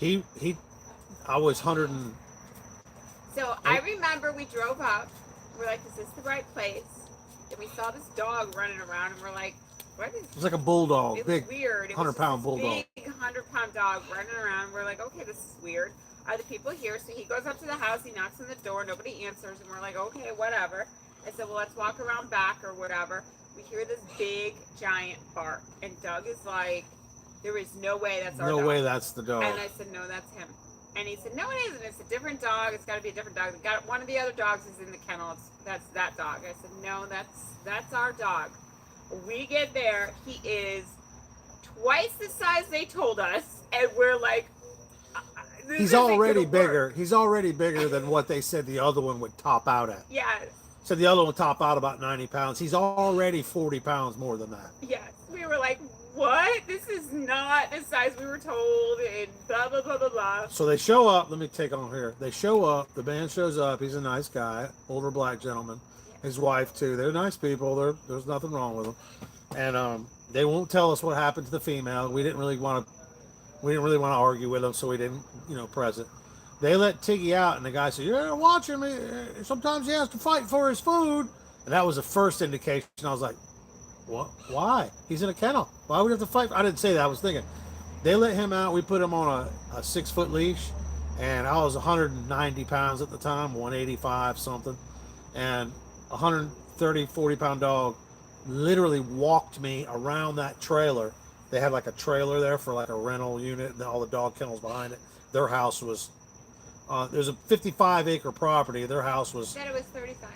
I was 100 and... So I remember we drove up. We're like, is this the right place? And we saw this dog running around, and we're like, what is... It was like a bulldog, big, weird. 100-pound bulldog. Big 100-pound dog running around. We're like, okay, this is weird. Are the people here? So he goes up to the house, he knocks on the door, nobody answers, and we're like, okay, whatever. I said, well, let's walk around back or whatever. we hear this big giant bark, and Doug is like, there is no way that's our dog. No way that's the dog. And I said, no, that's him. And he said, no, it isn't. It's a different dog. It's got to be a different dog. One of the other dogs is in the kennel. That's that dog. I said, no, that's our dog. We get there. He is twice the size they told us, and we're like, he's already bigger. He's already bigger than what they said the other one would top out at. Yeah. So the other one would top out about 90 pounds. He's already 40 pounds more than that. Yes. We were like, what? This is not the size we were told, and blah, blah, blah, blah, blah. So they show up. Let me take on here. They show up. The band shows up. He's a nice guy, older black gentleman. His wife, too. They're nice people. There's nothing wrong with them. And they won't tell us what happened to the female. We didn't really want to argue with them, so we didn't, press it. They let Tiggy out, and the guy said, "You're watching me. Sometimes he has to fight for his food." And that was the first indication. I was like, "What? Why? He's in a kennel. Why would we have to fight?" I didn't say that. I was thinking. They let him out. We put him on a 6-foot leash, and I was 190 pounds at the time, 185 something, and 130, 40-pound dog literally walked me around that trailer. They had like a trailer there for like a rental unit, and all the dog kennels behind it. Their house was, there's a 55-acre property. Their house was. Said it was 35.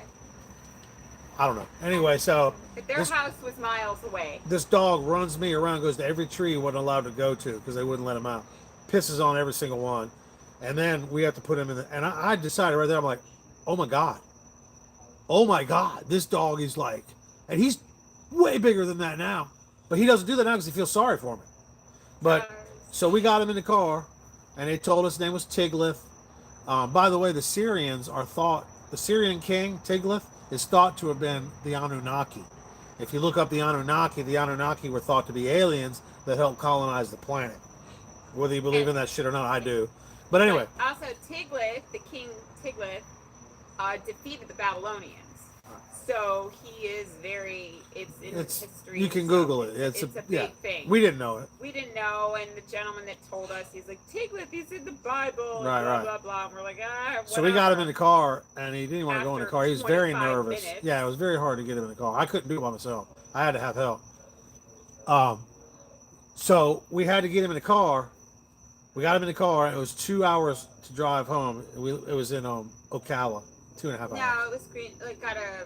I don't know. Anyway, so. But their house was miles away. This dog runs me around, goes to every tree he wasn't allowed to go to because they wouldn't let him out. Pisses on every single one. And then we have to put him in and I decided right there, I'm like, oh my God, this dog is like, and he's way bigger than that now. But he doesn't do that now because he feels sorry for me. But so we got him in the car, and they told us his name was Tiglath. By the way, the Syrian king, Tiglath, is thought to have been the Anunnaki. If you look up the Anunnaki were thought to be aliens that helped colonize the planet. Whether you believe in that shit or not, I do. But anyway. But also, Tiglath, the king Tiglath, defeated the Babylonians. So he is it's in history. You can Google it. It's a big thing. We didn't know it. We didn't know, and the gentleman that told us, he's like, Tiglath, he's in the Bible, right, blah, blah, blah. And we're like, whatever. So we got him in the car, and he didn't want to go in the car. He was very nervous. Minutes. Yeah, it was very hard to get him in the car. I couldn't do it by myself. I had to have help. So we had to get him in the car. We got him in the car. It was 2 hours to drive home. It was in Ocala, 2.5 hours. No, it was green. Like got a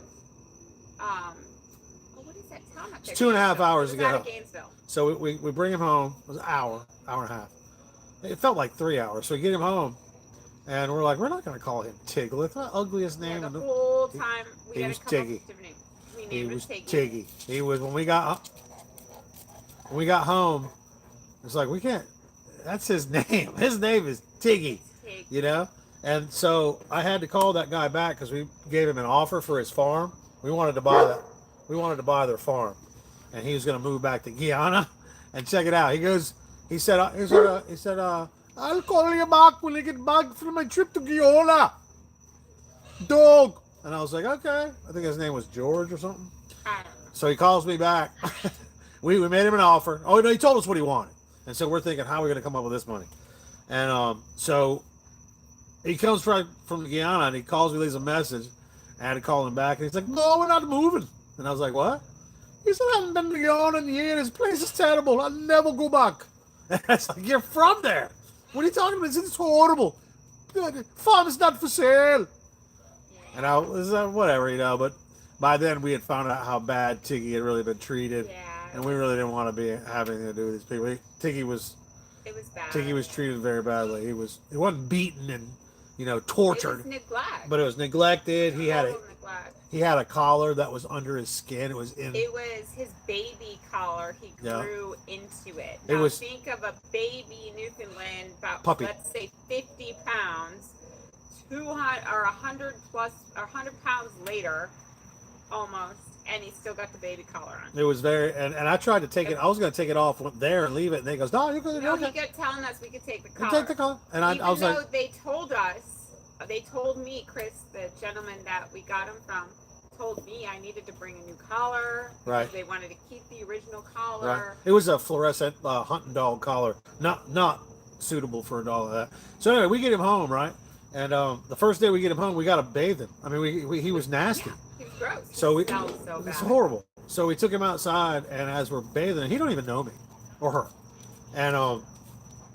what is that town up there? It's 2.5 hours to get home. Gainesville. So we bring him home. It was an hour and a half. It felt like 3 hours. So we get him home, and we're like, we're not going to call him Tiglath. The ugliest name. Yeah, the whole time we he had was to come Tiggy. up with different names. We named him Tiggy. Tiggy. He was when we got home. It's like we can't. That's his name. His name is Tiggy. You know. And so I had to call that guy back because we gave him an offer for his farm. We wanted to buy that. We wanted to buy their farm, and he was going to move back to Guyana. And check it out. He said, I'll call you back when I get back from my trip to Guyana. Dog. And I was like, okay. I think his name was George or something. So he calls me back. we made him an offer. Oh no, he told us what he wanted. And so we're thinking, how are we going to come up with this money? And so he comes from Guyana, and he calls me, leaves a message. I had to call him back, and he's like, no, we're not moving. And I was like, what? He said, I haven't been to Guyana in years. This place is terrible. I'll never go back. And I was like, you're from there. What are you talking about? It's horrible. The farm is not for sale. And I was whatever, But by then, we had found out how bad Tiggy had really been treated. Yeah. And we really didn't want to have anything to do with these people. Tiggy was bad. Tiggy was treated very badly. He wasn't beaten and tortured. It was neglect. But it was neglected. He had a collar that was under his skin. It was his baby collar. He grew into it. Think of a baby Newfoundland, about puppy. Let's say 50 pounds, 200 or 100 plus or 100 pounds later, almost, and he still got the baby collar on. It was very, and I tried to take it. I was going to take it off there and leave it, and he goes, "No, you're good." No, he kept telling us we could take the collar. Take the collar, and I was like, they told me, Chris, the gentleman that we got him from, told me I needed to bring a new collar. Right. They wanted to keep the original collar. Right. It was a fluorescent hunting dog collar, not suitable for a dog like that. So anyway, we get him home, right? And the first day we get him home, we got to bathe him. I mean, he was nasty. Yeah, he was gross. So it smelled so bad. It's horrible. So we took him outside, and as we're bathing, he don't even know me or her, and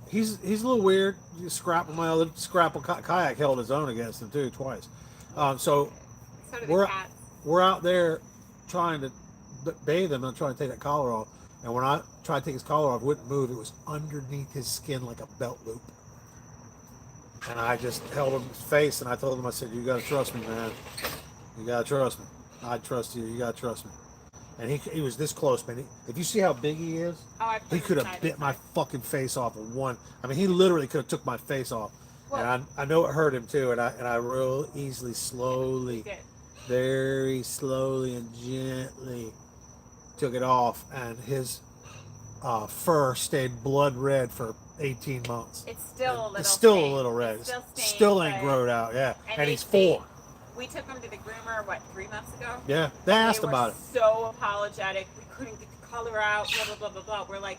he's a little weird. Scrapple, my other Scrapple kayak held his own against him too twice. So So do the we're cats. we're out there trying to bathe him and trying to take that collar off. And when I tried to take his collar off, it wouldn't move. It was underneath his skin like a belt loop. And I just held him his face and I told him, I said, "You gotta trust me, man. You gotta trust me. I trust you. You gotta trust me." And he was this close, man. If you see how big he is, Oh, I put he him could side have to bit my side. fucking face off in one. I mean, he literally could have took my face off. Well, And I know it hurt him too. And I real easily, he slowly, did. very slowly and gently took it off, and his fur stayed blood red for 18 months. It's still a little. It's still stained. a little red. It's still, stained, Still ain't but- growed out, yeah. And they- he's 4. We took him to the groomer, what, 3 months ago? Yeah, they asked They were about it. so apologetic. We couldn't get the color out, blah, blah, blah, blah, blah. We're like,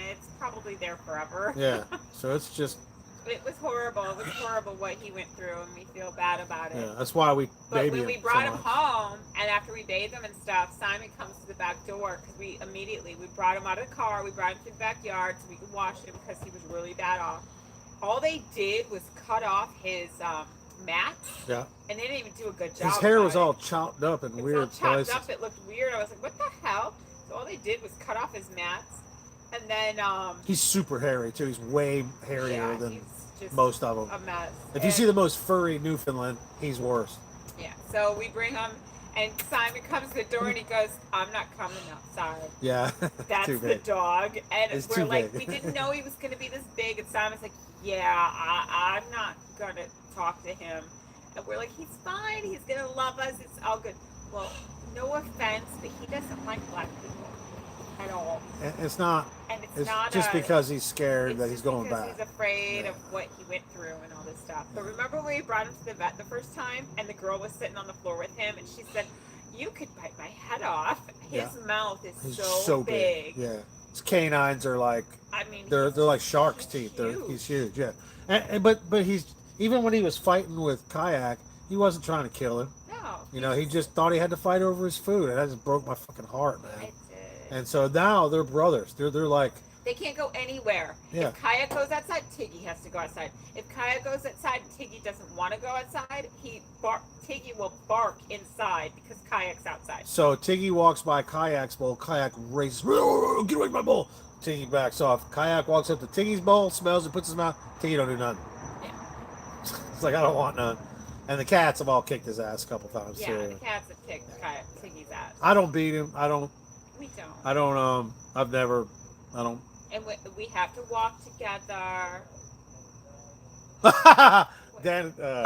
it's probably there forever. Yeah, so it's just, It was horrible. It was horrible what he went through, and we feel bad about it. yeah, that's why we But baby when we him brought so him much. home, and after we bathed him and stuff, Simon comes to the back door because we brought him out of the car. We brought him to the backyard so we could wash him because he was really bad off. All they did was cut off his mats, Yeah, and they didn't even do a good job. his hair about was it. all chopped up in It was weird all chopped places. up. It looked weird. I was like, what the hell? So all they did was cut off his mats, and then He's super hairy too. He's way hairier yeah, than he's just most of them. a mess. If you see the most furry Newfoundland, he's worse. Yeah, so we bring him, and Simon comes to the door and he goes, "I'm not coming outside." Yeah, That's too the big. dog, and It's we're too like, big. we didn't know he was going to be this big, and Simon's like, "Yeah, I'm not going to talk to him," and we're like, "He's fine. He's going to love us. It's all good." Well, no offense, but he doesn't like black people at all, It's not. and it's It's not just because he's scared it's that he's just going because back. he's afraid Yeah. of what he went through and all this stuff. But remember when we brought him to the vet the first time, and the girl was sitting on the floor with him, and she said, "You could bite my head off." His Yeah. mouth is He's so big. Yeah, his canines are like I mean, they're he's like shark's huge. teeth. He's huge. Yeah, but he's even when he was fighting with Kayak, he wasn't trying to kill him. No. You know, he just thought he had to fight over his food, and that just broke my fucking heart, man. It did. And so now they're brothers. They're like, They can't go anywhere. Yeah. If Kaya goes outside, Tiggy has to go outside. If Kaya goes outside and Tiggy doesn't want to go outside, Tiggy will bark inside because Kayak's outside. so Tiggy walks by Kayak's bowl. Kayak races, "Get away from my bowl." Tiggy backs off. Kayak walks up to Tiggy's bowl, smells it, puts his mouth. Tiggy don't do nothing. Yeah. It's like, I don't want none. And the cats have all kicked his ass a couple times Yeah, too. the cats have kicked Tiggy's ass. I don't beat him. I don't. I've never. I don't. And we have to walk together. Dan, Oh,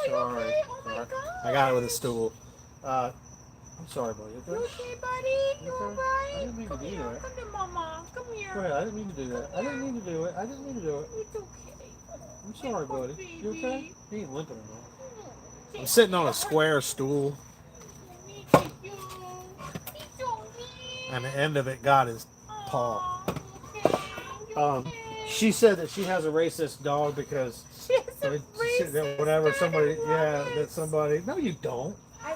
you Sorry. okay? Oh my Sorry. god. I got it with a stool. I'm sorry, buddy. You Okay? okay, buddy? You Okay. alright? I didn't mean to Come do here. that. Come to mama. Come here. Go ahead. I didn't mean to do that. I didn't mean to do it. I didn't mean to do it. It's okay. I'm sorry, Poor buddy. You okay? baby. He ain't limping at all. I'm sitting on a square stool, and the end of it got his paw. She said that she has a racist dog because She's a racist whenever somebody, dog. yeah, that somebody. No, you don't. I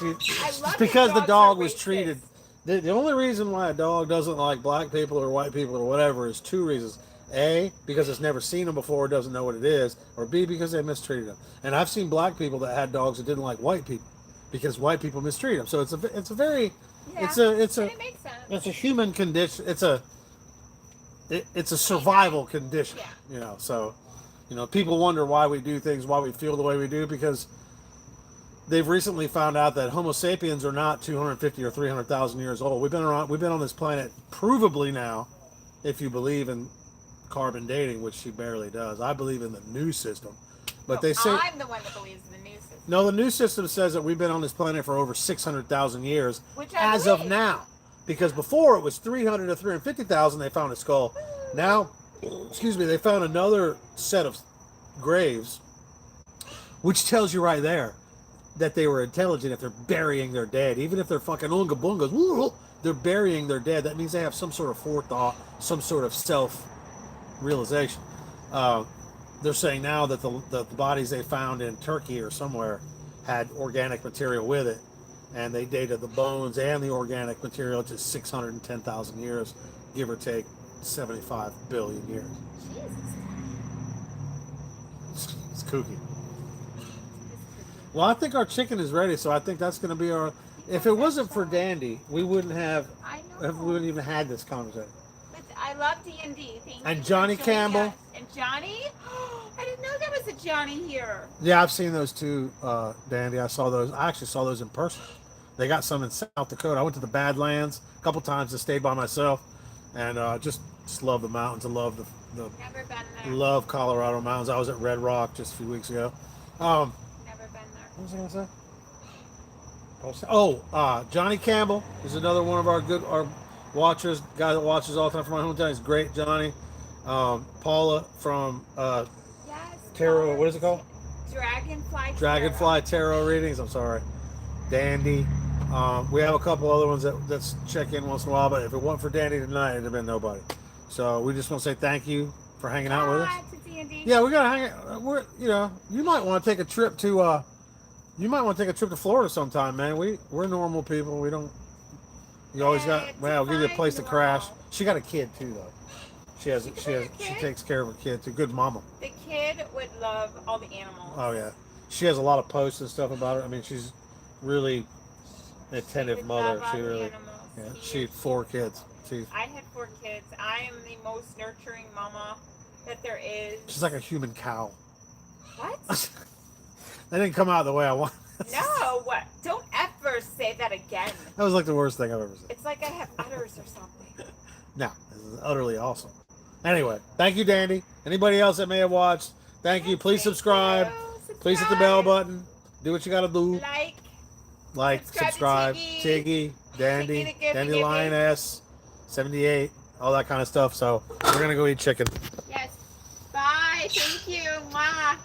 It's love because that the dogs dog are was racist. treated. The only reason why a dog doesn't like black people or white people or whatever is 2 reasons. A, because it's never seen them before, doesn't know what it is, or B, because they mistreated them. And I've seen black people that had dogs that didn't like white people because white people mistreat them. So it's a very Yeah. it's And it makes sense. a human condition. It's a survival condition. Yeah. You know, so people wonder why we do things, why we feel the way we do, because they've recently found out that Homo sapiens are not 250 or 300,000 years old. We've been on this planet provably now, if you believe in carbon dating, which she barely does. I believe in the new system, but they say I'm the one that believes in the new system. no. The new system says that we've been on this planet for over 600,000 years, Which I as of believe. now, because before it was 300 to 350,000. They found a skull. Now, excuse me, they found another set of graves, which tells you right there that they were intelligent. If they're burying their dead, even if they're fucking unga bungas, woo, they're burying their dead. That means they have some sort of forethought, some sort of self-realization. They're saying now that the bodies they found in Turkey or somewhere had organic material with it, and they dated the bones and the organic material to 610,000 years, give or take 75 billion years. Jesus. It's kooky. Well, I think our chicken is ready, so I think that's going to be our. If it wasn't for Dandy, we wouldn't have. I We know. wouldn't even had this conversation. But I love D&D. Thank And you for Johnny joining Campbell. us. And Johnny? I didn't know there was a Johnny here. Yeah, I've seen those too, Dandy. I saw those. I actually saw those in person. They got some in South Dakota. I went to the Badlands a couple times to stay by myself, and just love the mountains. I love the Never been there. love Colorado mountains. I was at Red Rock just a few weeks ago. Never been there. What was I gonna say? Oh, Johnny Campbell is another one of our watchers, guy that watches all the time from my hometown. He's great, Johnny. Paula from Yes. Tarot. What is it called? Dragonfly. Tarot readings. I'm sorry, Dandy. We have a couple other ones that's check in once in a while, but if it wasn't for Dandy tonight, it'd have been nobody. So we just want to say thank you for hanging out with us. To D&D. Yeah, we gotta hang out. You might want to take a trip to Florida sometime, man. We're normal people. We don't. You always got. It's Well, I'll give you a place to crash. normal. She got a kid too, though. She takes care of her kid too. Good mama. The kid would love all the animals. Oh yeah, she has a lot of posts and stuff about her. I mean, she's really an attentive would mother. love all She the really. animals. Yeah, He she had is- 4 kids. I had 4 kids. I am the most nurturing mama that there is. She's like a human cow. What? That didn't come out the way I wanted. No, what? Don't ever say that again. That was like the worst thing I've ever said. It's like I have udders or something. No, this is utterly awesome. Anyway, thank you, Dandy. Anybody else that may have watched, thank you. Please Thank subscribe. you. Please hit the bell button. Do what you got to do. Like, Subscribe. subscribe to Tiggy, Dandy, Tiggy the Gift Dandy Giver. Lioness, 78, all that kind of stuff. So we're going to go eat chicken. yes. Bye. Thank you. Mwah.